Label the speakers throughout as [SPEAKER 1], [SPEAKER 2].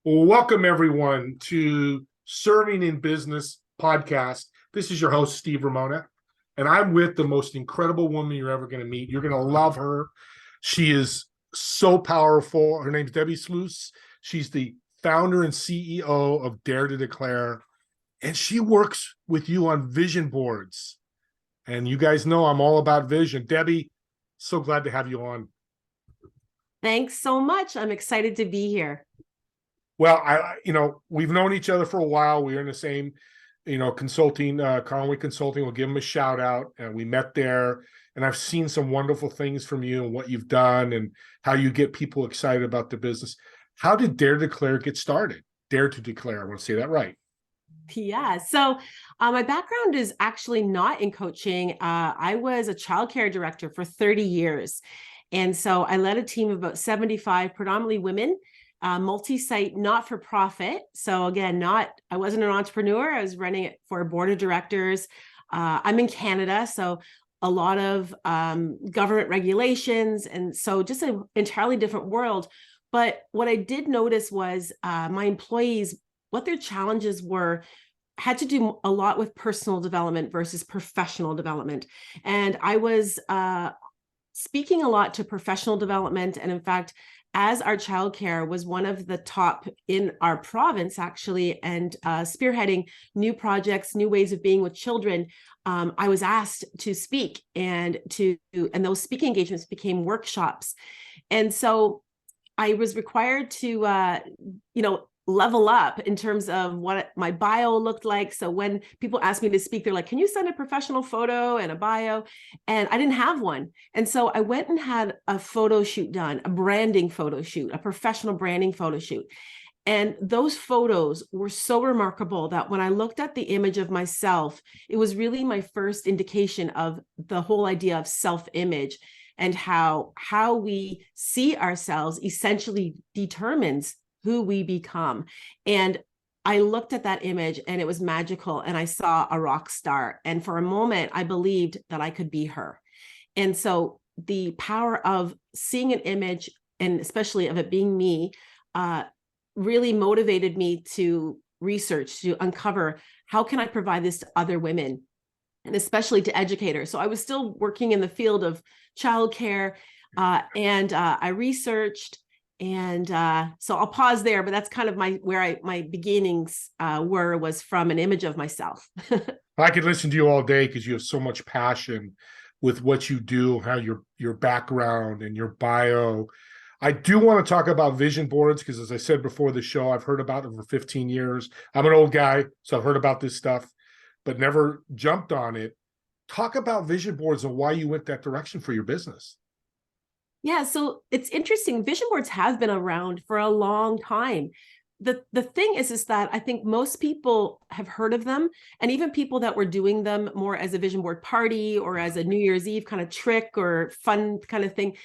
[SPEAKER 1] Well, welcome everyone to Serving in Business podcast. This is your host, Steve Ramona, and I'm with the most incredible woman you're ever going to meet. You're going to love her. She is so powerful. Her name's Debbi Sluys. She's the founder and CEO of Dare to Declare, and she works with you on vision boards. And you guys know I'm all about vision. Debbi, so glad to have you on.
[SPEAKER 2] Thanks so much. I'm excited to be here.
[SPEAKER 1] Well, we've known each other for a while. We are in the same, consulting, Conway Consulting. We'll give them a shout out. And we met there, and I've seen some wonderful things from you and what you've done and how you get people excited about the business. How did Dare to Declare get started? Dare to Declare. I want to say that right.
[SPEAKER 2] Yeah. So my background is actually not in coaching. I was a childcare director for 30 years. And so I led a team of about 75, predominantly women, multi-site, not-for-profit. So again, I wasn't an entrepreneur. I was running it for a board of directors. I'm in Canada, so a lot of government regulations. And so just an entirely different world. But what I did notice was my employees, what their challenges were, had to do a lot with personal development versus professional development. And I was speaking a lot to professional development. And in fact, as our childcare was one of the top in our province, actually, and spearheading new projects, new ways of being with children, I was asked to speak, and those speaking engagements became workshops. And so I was required to, level up in terms of what my bio looked like. So when people ask me to speak, they're like, can you send a professional photo and a bio? And I didn't have one. And so I went and had a photo shoot done, a branding photo shoot, a professional branding photo shoot. And those photos were so remarkable that when I looked at the image of myself, it was really my first indication of the whole idea of self-image, and how we see ourselves essentially determines who we become. And I looked at that image and it was magical, and I saw a rock star. And for a moment, I believed that I could be her. And so the power of seeing an image, and especially of it being me, really motivated me to research, to uncover, how can I provide this to other women, and especially to educators. So I was still working in the field of childcare, and I researched. And so I'll pause there, but that's kind of my beginnings was from an image of myself.
[SPEAKER 1] I could listen to you all day because you have so much passion with what you do, how your background and your bio. I do want to talk about vision boards because, as I said before the show, I've heard about it for 15 years. I'm an old guy, so I've heard about this stuff, but never jumped on it. Talk about vision boards and why you went that direction for your business.
[SPEAKER 2] Yeah, so it's interesting. Vision boards have been around for a long time. The thing is that I think most people have heard of them, and even people that were doing them more as a vision board party or as a New Year's Eve kind of trick or fun kind of thing,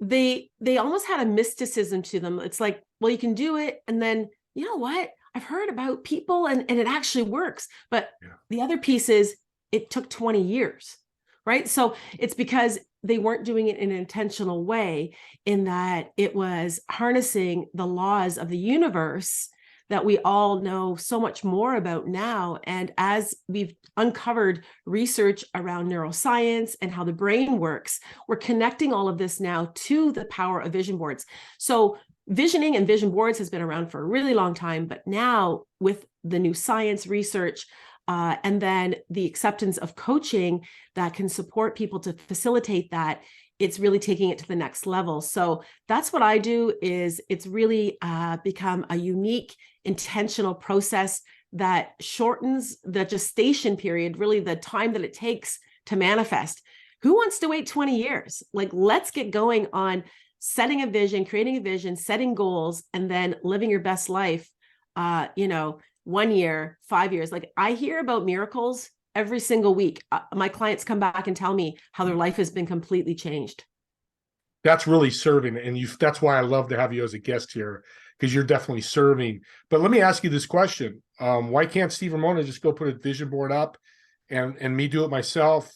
[SPEAKER 2] they almost had a mysticism to them. It's like, well, you can do it, and then, you know what? I've heard about people and it actually works. But the other piece is it took 20 years, right? So it's because they weren't doing it in an intentional way, in that it was harnessing the laws of the universe that we all know so much more about now. And as we've uncovered research around neuroscience and how the brain works, we're connecting all of this now to the power of vision boards. So visioning and vision boards has been around for a really long time, but now with the new science research, and then the acceptance of coaching that can support people to facilitate that, it's really taking it to the next level. So that's what I do. Is it's really become a unique, intentional process that shortens the gestation period, really the time that it takes to manifest. Who wants to wait 20 years? Like, let's get going on setting a vision, creating a vision, setting goals, and then living your best life, 1 year, 5 years. Like, I hear about miracles every single week. My clients come back and tell me how their life has been completely changed.
[SPEAKER 1] That's really serving. And that's why I love to have you as a guest here, because you're definitely serving. But let me ask you this question. Why can't Steve Ramona just go put a vision board up and me do it myself,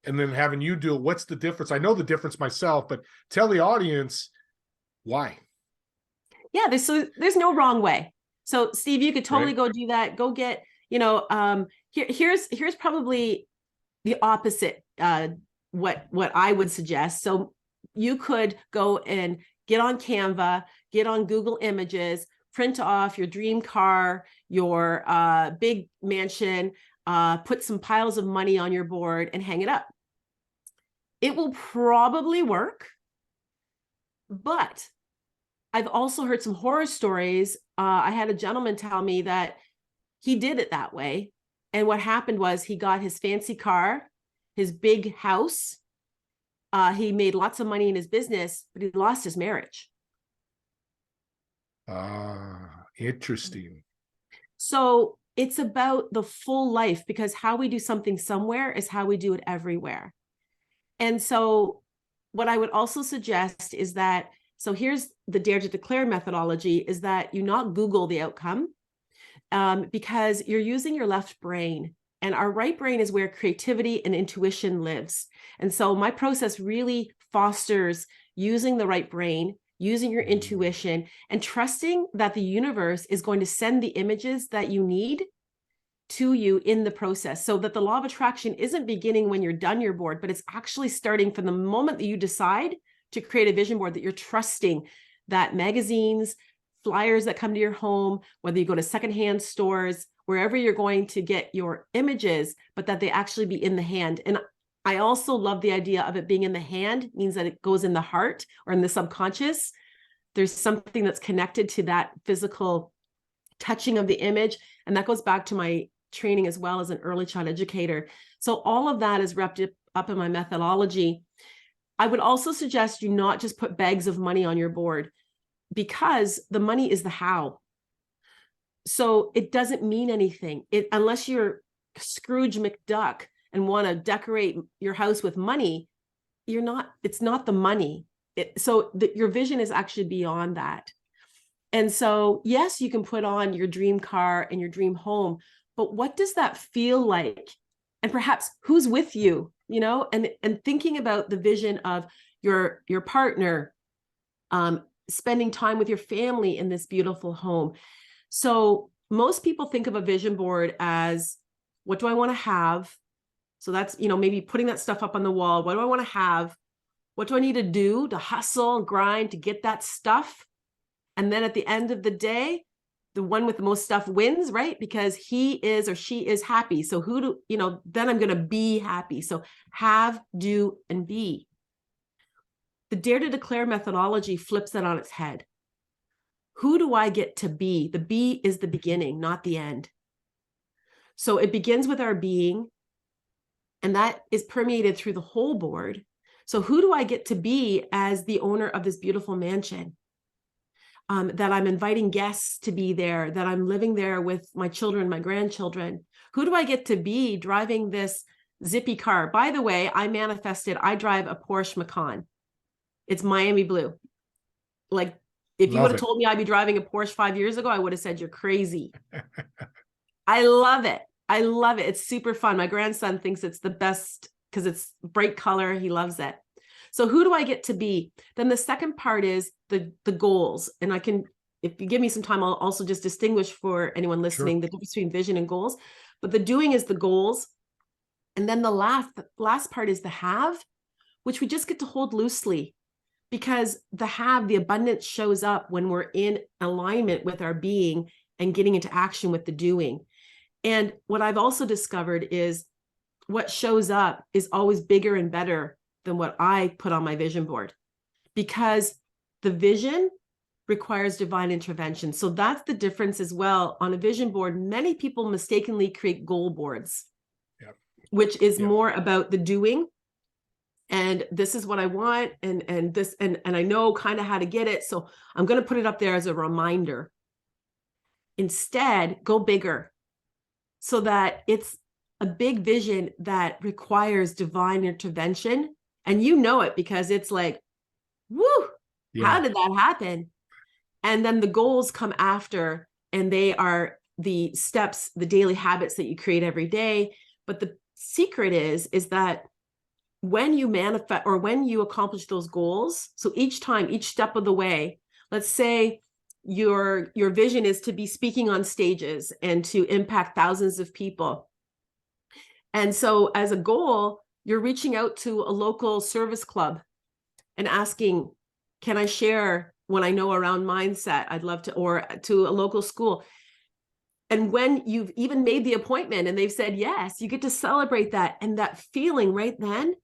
[SPEAKER 1] and then having you do it? What's the difference? I know the difference myself, but tell the audience why.
[SPEAKER 2] Yeah, there's no wrong way. So Steve, you could totally go do that. Go get, here's probably the opposite, what I would suggest. So you could go and get on Canva, get on Google Images, print off your dream car, your big mansion, put some piles of money on your board and hang it up. It will probably work, but I've also heard some horror stories. I had a gentleman tell me that he did it that way. And what happened was he got his fancy car, his big house. He made lots of money in his business, but he lost his marriage.
[SPEAKER 1] Interesting.
[SPEAKER 2] So it's about the full life, because how we do something somewhere is how we do it everywhere. And so what I would also suggest is that, so here's the Dare to Declare methodology, is that you not Google the outcome, because you're using your left brain, and our right brain is where creativity and intuition lives. And so my process really fosters using the right brain, using your intuition, and trusting that the universe is going to send the images that you need to you in the process, so that the law of attraction isn't beginning when you're done your board, but it's actually starting from the moment that you decide to create a vision board, that you're trusting that magazines, flyers that come to your home, whether you go to secondhand stores, wherever you're going to get your images, but that they actually be in the hand. And I also love the idea of it being in the hand, means that it goes in the heart or in the subconscious. There's something that's connected to that physical touching of the image. And that goes back to my training as well as an early child educator. So all of that is wrapped up in my methodology. I would also suggest you not just put bags of money on your board, because the money is the how. So it doesn't mean anything unless you're Scrooge McDuck and want to decorate your house with money. It's not the money. Your vision is actually beyond that. And so, yes, you can put on your dream car and your dream home, but what does that feel like? And perhaps who's with you, and thinking about the vision of your partner, spending time with your family in this beautiful home. So most people think of a vision board as, what do I want to have? So that's, maybe putting that stuff up on the wall. What do I want to have? What do I need to do to hustle and grind to get that stuff? And then at the end of the day, the one with the most stuff wins, right? Because he is or she is happy. So then I'm going to be happy. So have, do, and be. The Dare to Declare methodology flips that on its head. Who do I get to be? The be is the beginning, not the end. So it begins with our being, and that is permeated through the whole board. So who do I get to be as the owner of this beautiful mansion? That I'm inviting guests to be there, that I'm living there with my children, my grandchildren. Who do I get to be driving this zippy car? By the way, I drive a Porsche Macan. It's Miami blue. Like, if you would have told me I'd be driving a Porsche 5 years ago, I would have said you're crazy. I love it. I love it. It's super fun. My grandson thinks it's the best because it's bright color. He loves it. So who do I get to be? Then the second part is the goals. And if you give me some time, I'll also just distinguish for anyone listening the difference between vision and goals. But the doing is the goals. And then the last part is the have, which we just get to hold loosely, because the abundance shows up when we're in alignment with our being and getting into action with the doing. And what I've also discovered is what shows up is always bigger and better than what I put on my vision board, because the vision requires divine intervention. So that's the difference as well. On a vision board, many people mistakenly create goal boards, which is more about the doing. And this is what I want. And I know kind of how to get it. So I'm going to put it up there as a reminder. Instead, go bigger, so that it's a big vision that requires divine intervention. And you know it, because it's like, woo, how did that happen? And then the goals come after, and they are the steps, the daily habits that you create every day. But the secret is that when you manifest, or when you accomplish those goals, so each step of the way, let's say your vision is to be speaking on stages and to impact thousands of people. And so as a goal, you're reaching out to a local service club and asking, can I share what I know around mindset? I'd love to, or to a local school. And when you've even made the appointment and they've said yes, you get to celebrate that. And that feeling right then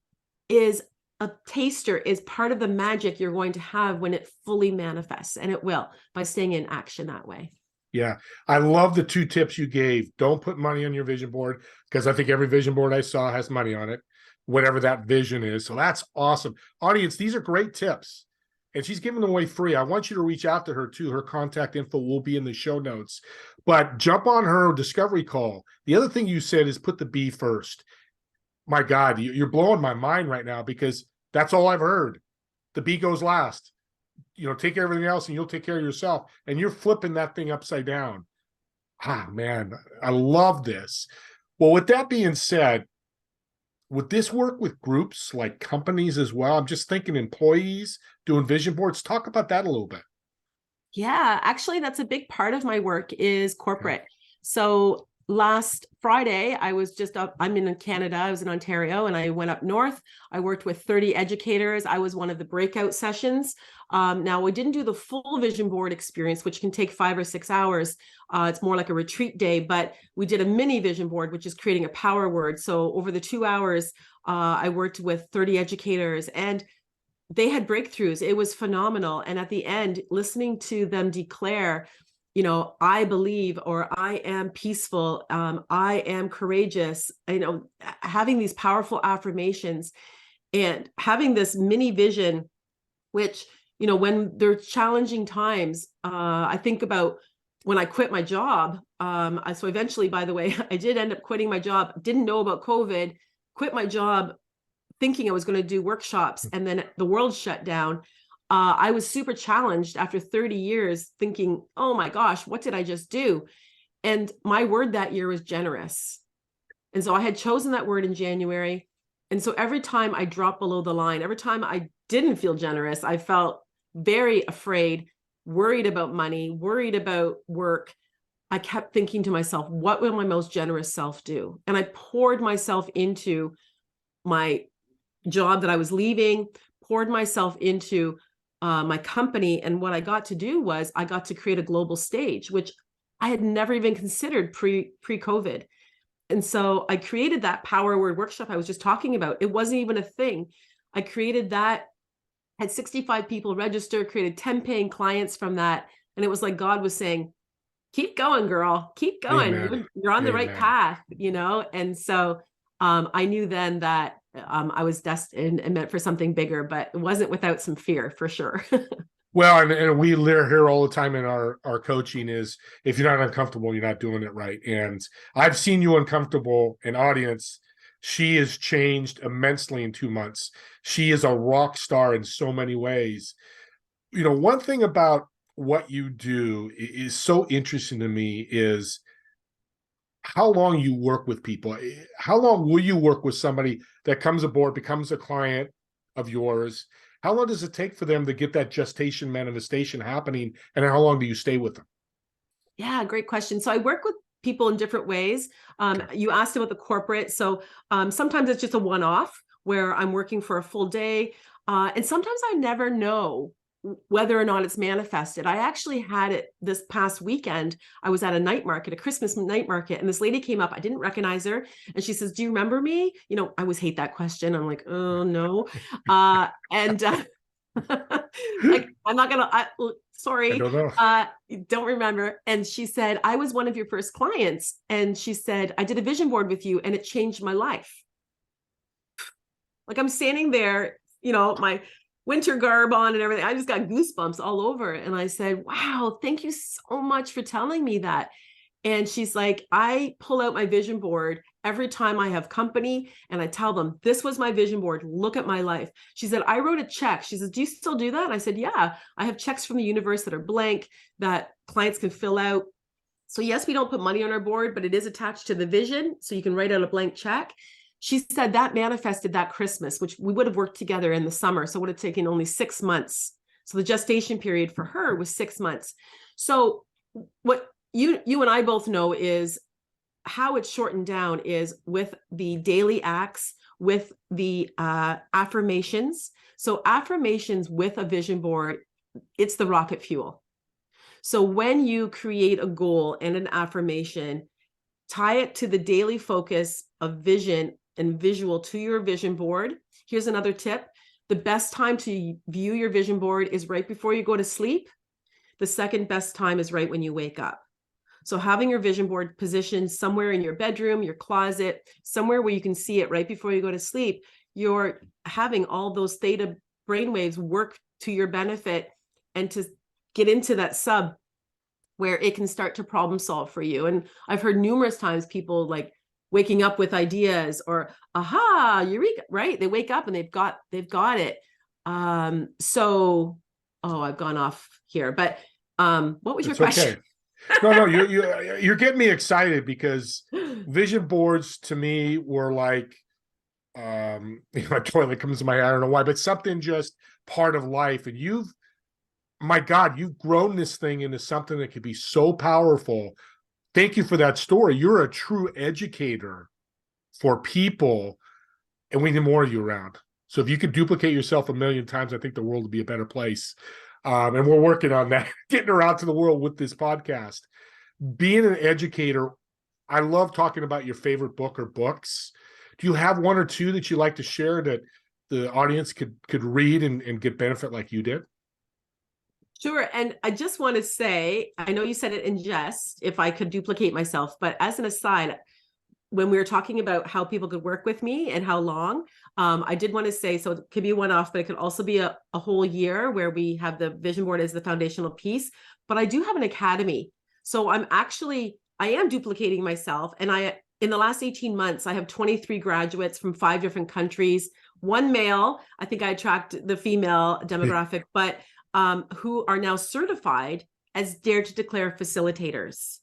[SPEAKER 2] is a taster, is part of the magic you're going to have when it fully manifests. And it will, by staying in action that way.
[SPEAKER 1] Yeah. I love the 2 tips you gave. Don't put money on your vision board, because I think every vision board I saw has money on it, whatever that vision is. So that's awesome. Audience, these are great tips. And she's giving them away free. I want you to reach out to her too. Her contact info will be in the show notes. But jump on her discovery call. The other thing you said is put the B first. My God, you're blowing my mind right now, because that's all I've heard. The B goes last. Take care of everything else and you'll take care of yourself. And you're flipping that thing upside down. Ah, man, I love this. Well, with that being said, would this work with groups like companies as well? I'm just thinking employees doing vision boards. Talk about that a little bit.
[SPEAKER 2] Yeah, actually, that's a big part of my work is corporate. Okay. So last Friday, I was just up, I'm in Canada, I was in Ontario, and I went up north. I worked with 30 educators. I was one of the breakout sessions. Now, we didn't do the full vision board experience, which can take 5 or 6 hours. It's more like a retreat day, but we did a mini vision board, which is creating a power word. So over the 2 hours, I worked with 30 educators, and they had breakthroughs. It was phenomenal. And at the end, listening to them declare, I believe, or I am peaceful, I am courageous, having these powerful affirmations and having this mini vision, which, when there are challenging times, I think about when I quit my job. So eventually, by the way, I did end up quitting my job, didn't know about COVID, quit my job, thinking I was going to do workshops, and then the world shut down. I was super challenged after 30 years thinking, oh my gosh, what did I just do? And my word that year was generous. And so I had chosen that word in January. And so every time I dropped below the line, every time I didn't feel generous, I felt very afraid, worried about money, worried about work. I kept thinking to myself, what will my most generous self do? And I poured myself into my job that I was leaving, poured myself into my company. And what I got to do was I got to create a global stage, which I had never even considered pre-COVID. And so I created that power word workshop I was just talking about. It wasn't even a thing. I created that, had 65 people register, created 10 paying clients from that. And it was like God was saying, keep going, girl, keep going. You're on the right path, And so I knew then that I was destined and meant for something bigger, but it wasn't without some fear, for sure.
[SPEAKER 1] Well, and we hear all the time in our coaching is, if you're not uncomfortable, you're not doing it right. And I've seen you uncomfortable. An audience, she has changed immensely in 2 months. She is a rock star in so many ways. One thing about what you do is so interesting to me is how long you work with people. How long will you work with somebody that comes aboard, becomes a client of yours? How long does it take for them to get that gestation manifestation happening? And how long do you stay with them?
[SPEAKER 2] Yeah, great question. So I work with people in different ways. You asked about the corporate. So sometimes it's just a one-off where I'm working for a full day. And sometimes I never know whether or not it's manifested. I actually had it this past weekend. I was at a night market, a Christmas night market, and this lady came up. I didn't recognize her. And she says, do you remember me? I always hate that question. I'm like, oh, no. Like, I'm not going to, sorry, don't remember. And she said, I was one of your first clients. And she said, I did a vision board with you and it changed my life. Like I'm standing there, my winter garb on and everything. I just got goosebumps all over. And I said, wow, thank you so much for telling me that. And she's like, I pull out my vision board every time I have company and I tell them, this was my vision board. Look at my life. She said, I wrote a check. She says, do you still do that? I said, yeah, I have checks from the universe that are blank that clients can fill out. So yes, we don't put money on our board, but it is attached to the vision. So you can write out a blank check. She said that manifested that Christmas, which we would have worked together in the summer. So it would have taken only 6 months So the gestation period for her was 6 months. So what you and I both know is how it's shortened down is with the daily acts, with the affirmations. So affirmations with a vision board, it's the rocket fuel. So when you create a goal and an affirmation, tie it to the daily focus of vision and visual to your vision board. Here's another tip. The best time to view your vision board is right before you go to sleep. The second best time is right when you wake up. So having your vision board positioned somewhere in your bedroom, your closet, somewhere where you can see it right before you go to sleep, you're having all those theta brainwaves work to your benefit and to get into that sub where it can start to problem solve for you. And I've heard numerous times people like waking up with ideas or aha, eureka, right? They wake up and they've got it. I've gone off here, but what was your question?
[SPEAKER 1] Okay. No, you're getting me excited because vision boards to me were like, my toilet comes to my head, I don't know why, but something just part of life. And my God, you've grown this thing into something that could be so powerful. Thank you for that story. You're a true educator for people, and we need more of you around. So if you could duplicate yourself 1,000,000 times, I think the world would be a better place. And we're working on that, getting her out to the world with this podcast. Being an educator, I love talking about your favorite book or books. Do you have one or two that you like to share that the audience could read and get benefit like you did?
[SPEAKER 2] Sure. And I just want to say, I know you said it in jest, if I could duplicate myself, but as an aside, when we were talking about how people could work with me and how long, I did want to say, so it could be one off, but it could also be a whole year where we have the vision board as the foundational piece. But I do have an academy. So I am duplicating myself. And in the last 18 months, I have 23 graduates from 5 different countries, 1 male. I think I attract the female demographic, but who are now certified as Dare to Declare facilitators.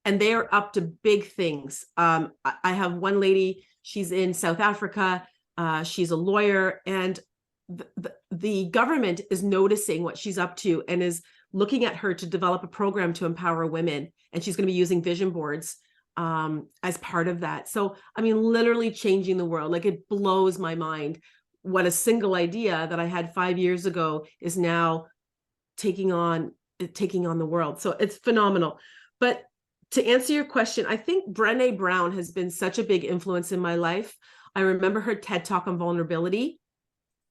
[SPEAKER 2] And they are up to big things. I have one lady, she's in South Africa. She's a lawyer, and the government is noticing what she's up to and is looking at her to develop a program to empower women. And she's going to be using vision boards as part of that. So, I mean, literally changing the world. Like, it blows my mind what a single idea that I had 5 years ago is now taking on the world. So it's phenomenal. But to answer your question, I think Brené Brown has been such a big influence in my life. I remember her TED Talk on vulnerability.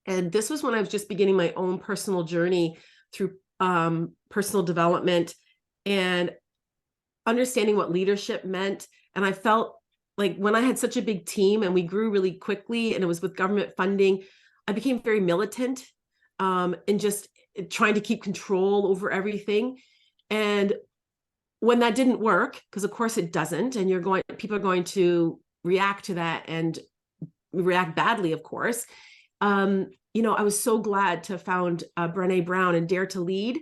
[SPEAKER 2] And this was when I was just beginning my own personal journey through personal development and understanding what leadership meant. And I felt like when I had such a big team and we grew really quickly and it was with government funding, I became very militant and just trying to keep control over everything. And when that didn't work, because of course it doesn't, and people are going to react to that and react badly, of course. I was so glad to have found Brené Brown and Dare to Lead.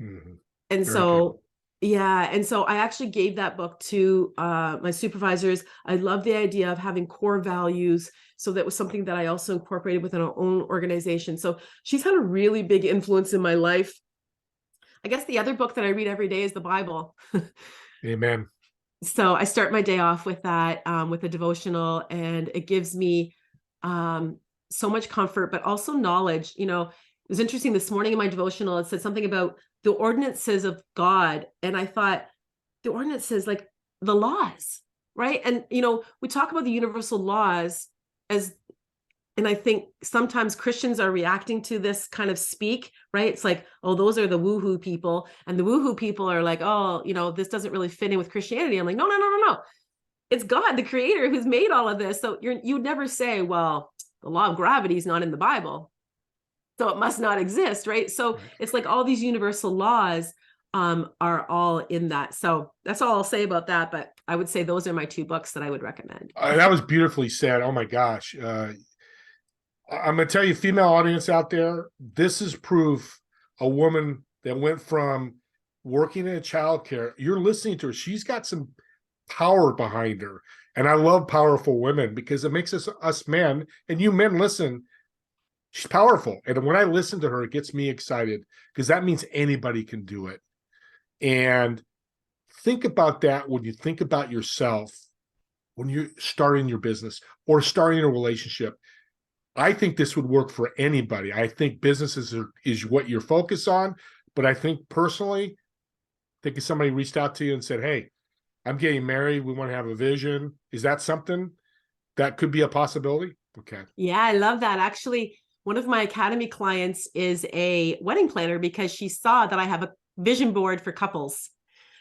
[SPEAKER 2] Mm-hmm. And so, yeah. And so I actually gave that book to my supervisors. I love the idea of having core values. So that was something that I also incorporated within our own organization. So she's had a really big influence in my life. I guess the other book that I read every day is the Bible.
[SPEAKER 1] Amen.
[SPEAKER 2] So I start my day off with that, with a devotional, and it gives me so much comfort, but also knowledge. It was interesting this morning in my devotional, it said something about the ordinances of God. And I thought, the ordinances, like the laws, right? And, we talk about the universal laws and I think sometimes Christians are reacting to this kind of speak, right? It's like, oh, those are the woohoo people. And the woohoo people are like, oh, this doesn't really fit in with Christianity. I'm like, no. It's God, the creator, who's made all of this. So you'd never say, well, the law of gravity is not in the Bible, so it must not exist, right? So it's like all these universal laws are all in that. So that's all I'll say about that. But I would say those are my 2 books that I would recommend.
[SPEAKER 1] That was beautifully said. Oh my gosh. I'm going to tell you, female audience out there, this is proof a woman that went from working in childcare, you're listening to her. She's got some power behind her. And I love powerful women because it makes us men, and you men listen, She's powerful. And when I listen to her, it gets me excited because that means anybody can do it. And think about that when you think about yourself, when you're starting your business or starting a relationship. I think this would work for anybody. I think businesses is what you're focused on. But I think personally, if somebody reached out to you and said, hey, I'm getting married, we want to have a vision. Is that something that could be a possibility? Okay.
[SPEAKER 2] Yeah, I love that. Actually, one of my academy clients is a wedding planner because she saw that I have a vision board for couples.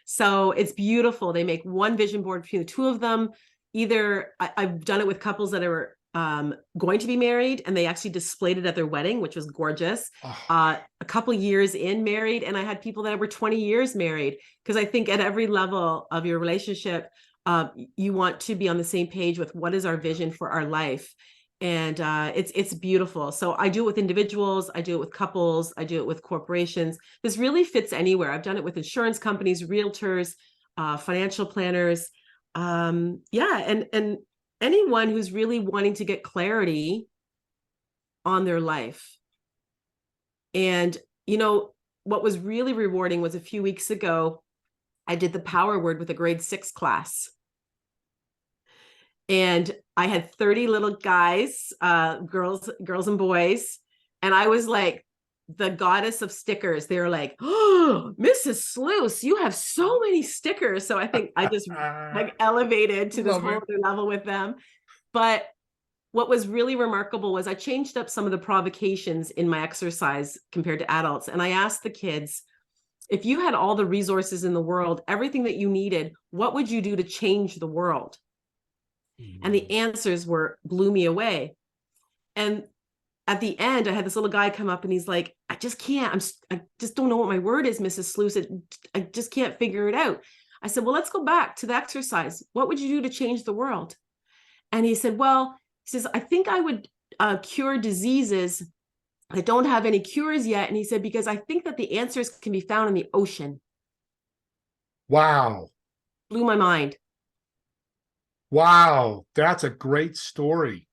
[SPEAKER 2] So it's beautiful. They make one vision board between the two of them. Either I've done it with couples that are going to be married, and they actually displayed it at their wedding, which was gorgeous. A couple years in married, and I had people that were 20 years married, because I think at every level of your relationship, you want to be on the same page with what is our vision for our life. And it's beautiful. So I do it with individuals, I do it with couples, I do it with corporations. This really fits anywhere. I've done it with insurance companies, realtors, financial planners. And anyone who's really wanting to get clarity on their life. And, you know, what was really rewarding was a few weeks ago, I did the power word with a grade 6 class. And I had 30 little guys, girls and boys. And I was like the goddess of stickers. They were like, oh, Mrs. Sluys, you have so many stickers. So I think I just like elevated to this whole other level with them. But what was really remarkable was I changed up some of the provocations in my exercise compared to adults. And I asked the kids, if you had all the resources in the world, everything that you needed, what would you do to change the world? And the answers blew me away. And at the end, I had this little guy come up and he's like, I just can't, I just don't know what my word is, Mrs. Sluys. I just can't figure it out. I said, well, let's go back to the exercise. What would you do to change the world? And he said, well, he says, I think I would cure diseases that don't have any cures yet. And he said, because I think that the answers can be found in the ocean.
[SPEAKER 1] Wow.
[SPEAKER 2] Blew my mind.
[SPEAKER 1] Wow. That's a great story.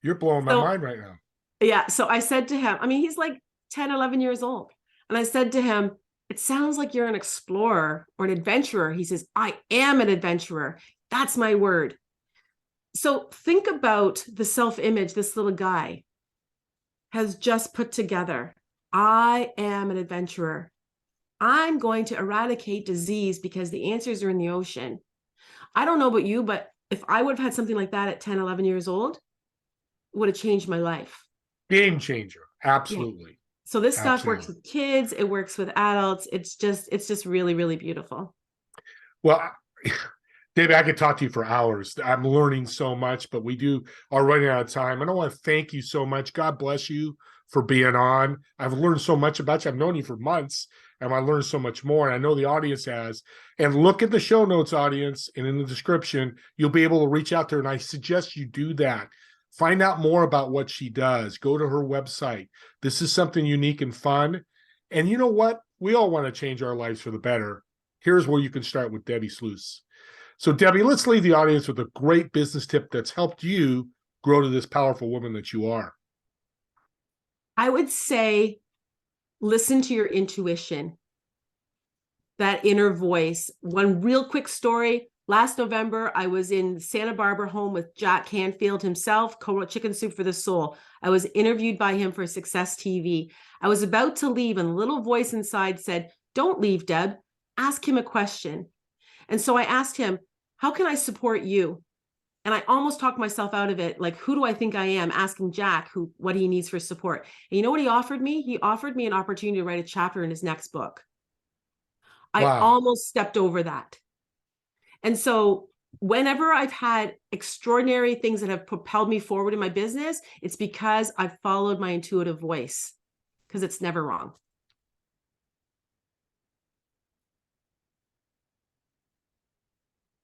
[SPEAKER 1] You're blowing my mind right now.
[SPEAKER 2] Yeah. So I said to him, I mean, he's like 10, 11 years old. And I said to him, it sounds like you're an explorer or an adventurer. He says, I am an adventurer. That's my word. So think about the self-image this little guy has just put together. I am an adventurer. I'm going to eradicate disease because the answers are in the ocean. I don't know about you, but if I would have had something like that at 10, 11 years old, it would have changed my life.
[SPEAKER 1] Game changer. Absolutely.
[SPEAKER 2] Yeah. So this stuff works with kids. It works with adults. It's just really, really beautiful.
[SPEAKER 1] Well, Debbi, I could talk to you for hours. I'm learning so much, but we are running out of time. And I want to thank you so much. God bless you for being on. I've learned so much about you. I've known you for months, and I learned so much more. And I know the audience has. And look at the show notes, audience, and in the description, you'll be able to reach out to her. And I suggest you do that. Find out more about what she does. Go to her website. This is something unique and fun. And you know what? We all want to change our lives for the better. Here's where you can start with Debbi Sluys. So, Debbi, let's leave the audience with a great business tip that's helped you grow to this powerful woman that you are.
[SPEAKER 2] I would say, listen to your intuition, that inner voice. One real quick story. Last November, I was in Santa Barbara home with Jack Canfield himself, co-wrote Chicken Soup for the Soul. I was interviewed by him for Success TV. I was about to leave, and a little voice inside said, don't leave, Deb. Ask him a question. And so I asked him, how can I support you? And I almost talked myself out of it. Like, who do I think I am? Asking Jack what he needs for support. And you know what he offered me? He offered me an opportunity to write a chapter in his next book. I almost stepped over that. And so whenever I've had extraordinary things that have propelled me forward in my business, it's because I've followed my intuitive voice, because it's never wrong.